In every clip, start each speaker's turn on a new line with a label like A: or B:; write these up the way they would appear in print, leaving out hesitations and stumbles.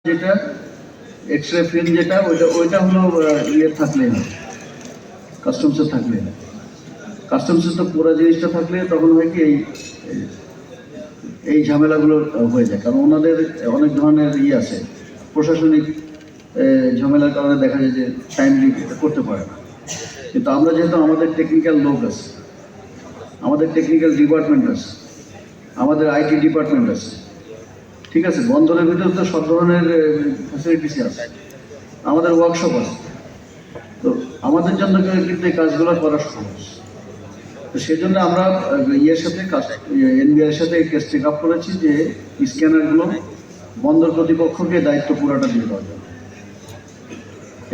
A: যেটা X-ray film যেটা ওইটা হলো ইয়ে থাকলে না, কাস্টমসে থাকলে না। কাস্টমসে তো পুরো জিনিসটা থাকলে তখন হয় কি এই ঝামেলাগুলো হয়ে যায়, কারণ ওনাদের অনেক ধরনের আছে, প্রশাসনিক ঝামেলার কারণে দেখা যায় যে টাইমলি করতে পারে না। কিন্তু আমরা যেহেতু আমাদের টেকনিক্যাল লোক আছে, আমাদের টেকনিক্যাল ডিপার্টমেন্ট আছে, আমাদের আইটি ডিপার্টমেন্ট আছে, ঠিক আছে, বন্দরের ভিতরে তো সব ধরনের ফ্যাসিলিটিস আছে, আমাদের ওয়ার্কশপ আছে, তো আমাদের জন্য কিন্তু এই কাজগুলো করা সহজ। তো সেই জন্য আমরা ইয়ের সাথে এনবিআর সাথে কেস টেক আপ করেছি যে স্ক্যানারগুলো বন্দর কর্তৃপক্ষকে দায়িত্ব পুরোটা দিয়ে দেওয়া যাবে।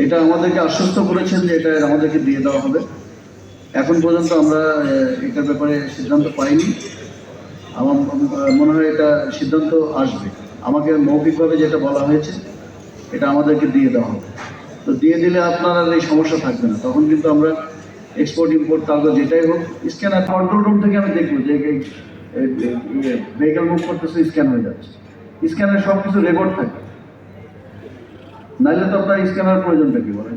A: এটা আমাদেরকে আশ্বস্ত করেছেন যে এটা আমাদেরকে দিয়ে দেওয়া হবে। এখন পর্যন্ত আমরা এটার ব্যাপারে সিদ্ধান্ত পাইনি। আমার মনে হয় এটা সিদ্ধান্ত আসবে। আমাকে মৌখিকভাবে যেটা বলা হয়েছে এটা আমাদেরকে দিয়ে দেওয়া হবে। তো দিয়ে দিলে আপনার আর এই সমস্যা থাকবে না। তখন কিন্তু আমরা এক্সপোর্ট ইম্পোর্ট কাগজ যেটাই হোক, স্ক্যানার কন্ট্রোল রুম থেকে আমি দেখবো যে ভেহিকেল মুভ করতেছে, স্ক্যান হয়ে যাচ্ছে, স্ক্যানের সব কিছু রেকর্ড থাকে। নাইলে তো আপনার স্ক্যানার প্রয়োজনটা কি বলেন?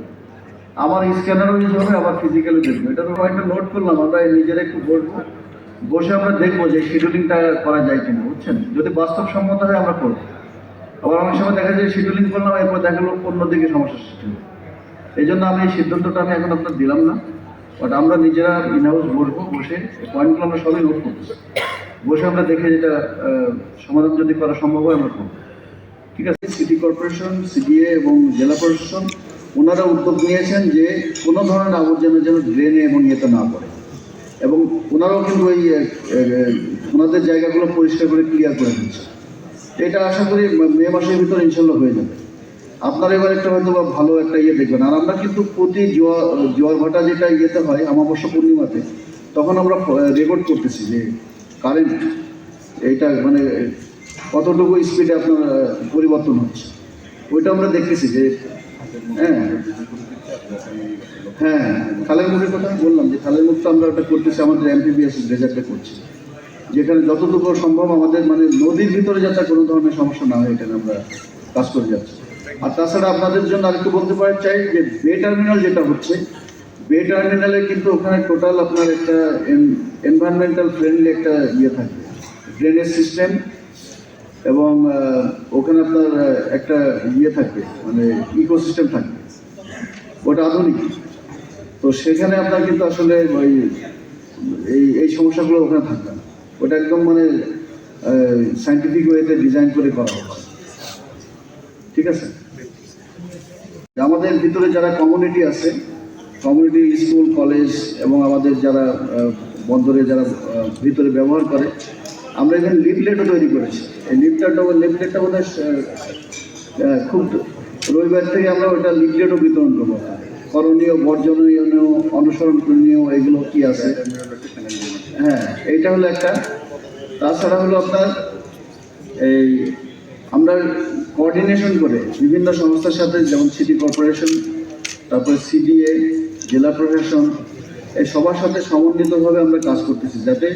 A: আমার স্ক্যানারও ইউজ হবে, আবার ফিজিক্যালি দেখবো। এটা তো কয়েকটা নোট করলাম, আমরা নিজেরা একটু বসবো, বসে আমরা দেখবো যে শিডিউলিংটা করা যায় কিনা, বুঝছেন? যদি বাস্তবসম্মত হয় আমরা করবো। আবার অনেক সময় দেখা যায় শিডিউলিং করলাম, এরপর দেখা গেলো অন্যদিকে সমস্যা সৃষ্টি হবে। এই জন্য আমি এই সিদ্ধান্তটা এখন আপনার দিলাম না, বাট আমরা নিজেরা ইনহাউস বসবো, বসে পয়েন্টগুলো আমরা সবই নোট করতেছি, বসে আমরা দেখে যেটা সমাধান যদি করা সম্ভব হয় আমরা করবো। ঠিক আছে, সিটি কর্পোরেশন, সিডিএ এবং জেলা প্রশাসন ওনারা উদ্যোগ নিয়েছেন যে কোনো ধরনের আবর্জনা যেন ড্রেনে এবং ইয়েতে না পড়ে, এবং ওনারাও কিন্তু ওই ওনাদের জায়গাগুলো পরিষ্কার করে ক্লিয়ার করে দিচ্ছে। এটা আশা করি মে মাসের ভিতরে ইনশাল্লাহ হয়ে যাবে। আপনার এবার একটা হয়তো বা ভালো একটা দেখবেন। আর আমরা কিন্তু প্রতি জোয়ার ভাটা যেটা ইয়েতে হয় অমাবস্যা পূর্ণিমাতে, তখন আমরা রেকর্ড করতেছি যে কারেন্ট এইটা মানে কতটুকু স্পিডে আপনার পরিবর্তন হচ্ছে, ওইটা আমরা দেখতেছি যে হ্যাঁ খালের মুখের কথা আমি বললাম যে খালের মুখটা আমরা ওটা করতেছি, আমাদের এমপিবিএস রেজাল্টটা করছি, যেখানে যতটুকু সম্ভব আমাদের মানে নদীর ভিতরে যাতে কোনো ধরনের সমস্যা না হয় এটা আমরা কাজ করে যাচ্ছি। আর তাছাড়া আপনাদের জন্য আরেকটু বলতে পারি চাই যে বে টার্মিনাল যেটা হচ্ছে, বে টার্মিনালে কিন্তু ওখানে টোটাল আপনার একটা এনভায়রনমেন্টাল ফ্রেন্ডলি একটা থাকবে, ড্রেনেজ সিস্টেম, এবং ওখানে আপনার একটা থাকবে মানে ইকোসিস্টেম থাকবে, ওটা আধুনিক। তো সেখানে আপনার কিন্তু আসলে ওই এই সমস্যাগুলো ওখানে থাকবে না, ওটা একদম মানে সায়েন্টিফিক ওয়েতে ডিজাইন করে করা হচ্ছে। ঠিক আছে, আমাদের ভিতরে যারা কমিউনিটি আছে, কমিউনিটি, স্কুল, কলেজ এবং আমাদের যারা বন্দরে যারা ভিতরে ব্যবহার করে, আমরা এখানে লিফলেটও তৈরি করেছি। এই লিফলেটটা বোধ হয় খুব রবিবার থেকে আমরা ওটা লিফলেটও বিতরণ করবো। করণীয়, বর্জনীয়, অনুসরণ করণীয় এগুলো কি আছে, হ্যাঁ এইটা হলো একটা। তাছাড়া হলো আপনার এই আমরা কোঅর্ডিনেশন করে বিভিন্ন সংস্থার সাথে, যেমন সিটি কর্পোরেশন, তারপরে সিডিএ, জেলা প্রশাসন, এই সবার সাথে সমন্বিতভাবে আমরা কাজ করতেছি, যাতে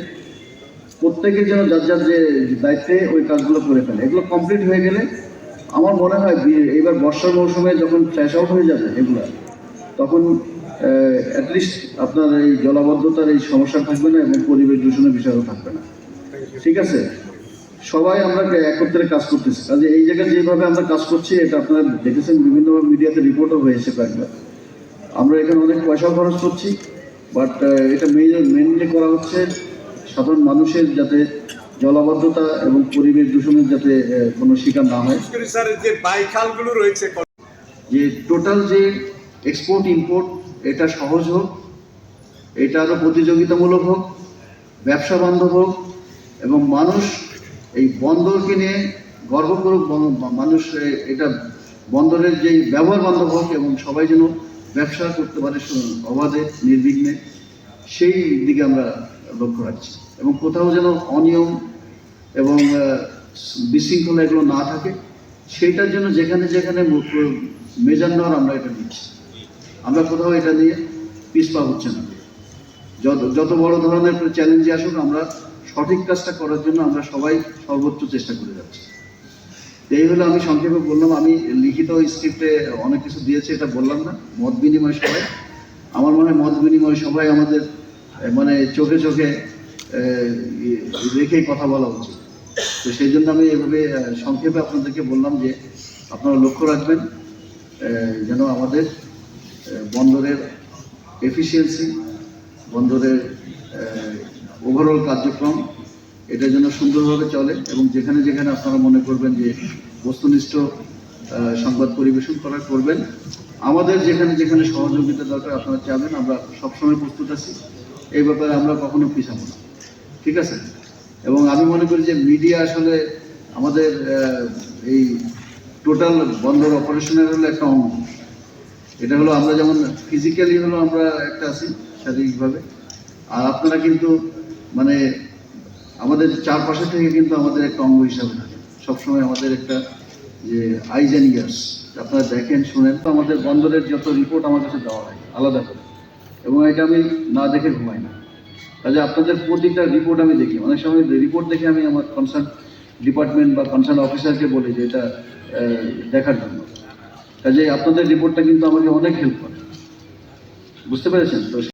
A: প্রত্যেকের যেন যার যার যে দায়িত্বে ওই কাজগুলো করে ফেলে। এগুলো কমপ্লিট হয়ে গেলে আমার মনে হয় এবার বর্ষার মৌসুমে যখন ট্র্যাশ আউট হয়ে যাবে এগুলো, তখন অ্যাটলিস্ট আপনার এই জলাবদ্ধতার এই সমস্যা থাকবে না এবং পরিবেশ দূষণের বিষয়ও থাকবে না। ঠিক আছে, সবাই আমরা একত্রে কাজ করতেছি। কাজে এই জায়গায় যেভাবে আমরা কাজ করছি, এটা আপনারা দেখেছেন, বিভিন্নভাবে মিডিয়াতে রিপোর্টও হয়েছে কয়েকবার। আমরা এখানে অনেক পয়সা খরচ করছি, বাট এটা মেনলি করা হচ্ছে সাধারণ মানুষের যাতে জলাবদ্ধতা এবং পরিবেশ দূষণের যাতে কোনো শিকার না হয়। যে টোটাল যে এক্সপোর্ট ইম্পোর্ট এটা সহজ হোক, এটা আরও প্রতিযোগিতামূলক হোক, ব্যবসা বান্ধব হোক, এবং মানুষ এই বন্দরকে নিয়ে গর্ব করুক, মানুষ এটা বন্দরের যে ব্যবহার বান্ধব হোক, এবং সবাই যেন ব্যবসা করতে পারে অবাধে নির্বিঘ্নে, সেই দিকে আমরা লক্ষ্য রাখছি। এবং কোথাও যেন অনিয়ম এবং বিশৃঙ্খলা এগুলো না থাকে, সেইটার জন্য যেখানে যেখানে মেজার নেওয়ার আমরা এটা নিচ্ছি। আমরা কোথাও এটা নিয়ে পিছপা হচ্ছে না। যত বড় ধরনের চ্যালেঞ্জে আসুক, আমরা সঠিক কাজটা করার জন্য আমরা সবাই সর্বোচ্চ চেষ্টা করে যাচ্ছি। এই হলো, আমি সংক্ষেপে বললাম। আমি লিখিত স্ক্রিপ্টে অনেক কিছু দিয়েছি, এটা বললাম না। মত বিনিময় সভায় আমার মনে হয় মত বিনিময় সভায় আমাদের মানে চোখে চোখে রেখেই কথা বলা উচিত। তো সেই জন্য আমি এভাবে সংক্ষেপে আপনাদেরকে বললাম যে আপনারা লক্ষ্য রাখবেন যেন আমাদের বন্দরের এফিসিয়েন্সি, বন্দরের ওভারঅল কার্যক্রম এটা যেন সুন্দরভাবে চলে, এবং যেখানে যেখানে আপনারা মনে করবেন যে বস্তুনিষ্ঠ সংবাদ পরিবেশন করবেন, আমাদের যেখানে যেখানে সহযোগিতা দরকার আপনারা চাবেন, আমরা সবসময় প্রস্তুত আছি। এই ব্যাপারে আমরা কখনো পিছাবো না, ঠিক আছে? এবং আমি মনে করি যে মিডিয়া আসলে আমাদের এই টোটাল বন্দর অপারেশনের হলো একটা অঙ্গ। এটা হলো আমরা যেমন ফিজিক্যালি হলো আমরা একটা আছি শারীরিকভাবে, আর আপনারা কিন্তু মানে আমাদের চারপাশে থেকে কিন্তু আমাদের একটা অঙ্গ হিসাবে থাকে সবসময়। আমাদের একটা যে আইজ অ্যান্ড ইয়ার্স, আপনারা দেখেন শুনেন। তো আমাদের বন্দরের যত রিপোর্ট আমার কাছে দেওয়া হয় আলাদা করে, এবং এটা আমি না দেখে ঘুমাই না। কাজে আপনাদের প্রতিটা রিপোর্ট আমি দেখি। অনেক সময় রিপোর্ট দেখে আমি আমার কনসার্ন ডিপার্টমেন্ট বা কনসার্ন অফিসারকে বলি যে এটা দেখার জন্য। কাজে আপনাদের রিপোর্টটা কিন্তু আমাকে অনেক হেল্প করে, বুঝতে পেরেছেন তো?